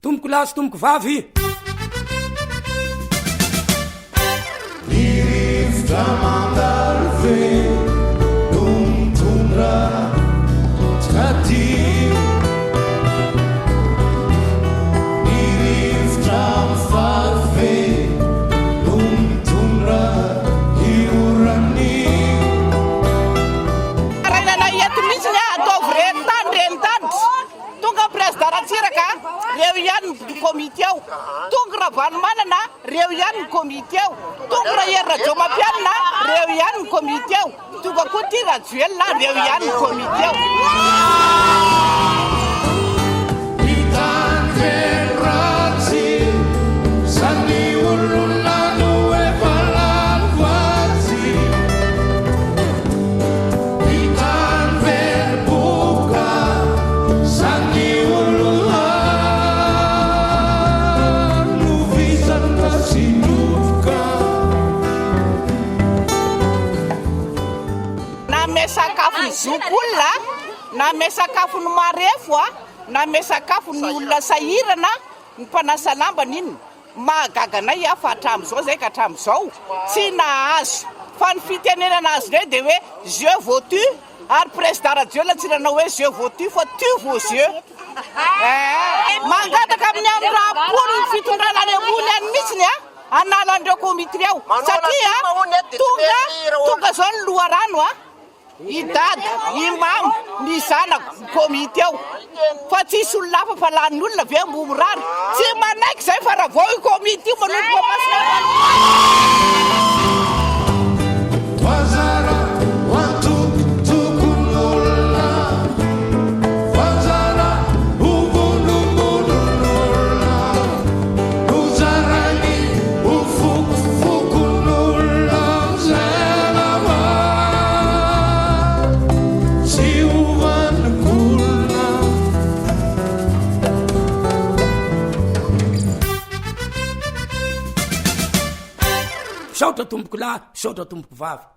tomboko lahy sy tomboko vavy. Nirivotra mandalo ve no mitondra traty, nirivotra mifaly ve no mitondra hiorany. Rainana eto mihitsy ny ataovy rentany tonga président Ratsiraka reo ihany ny komité ao, tonga Ravanomanana reo ihany ny komité ao, tonga Rahery Rajaomampianina reo ihany ny komité ao, tonga koa ty Rajoelina reo ihany ny komité ao. Sakafo ny zokolona na me sakafo ny marefo na me sakafo ny olona sahirana ny mpanasa lamba niny mahagaganay fa hatramin'izao zay ka hatramin'izao tsy nahazo fa ny fitenenana azy rey de hoe je vaux tu ary président Rajoelina tsy nanao hoe je vaux tu fa tu vaux je mangataka amin'ny amin'ny raporo ny fitondrana any ambony any mihitsiny anala andreo komité ao satria tonga zao ny loharano idady imamo ny zanako komité ao fa tsisy olona hafa fa lany olona ve mbomorary tsy manaiky zay fa raha vao i komité io manolotra papasina Saotra tomboko lahy, saotra tomboko vavy.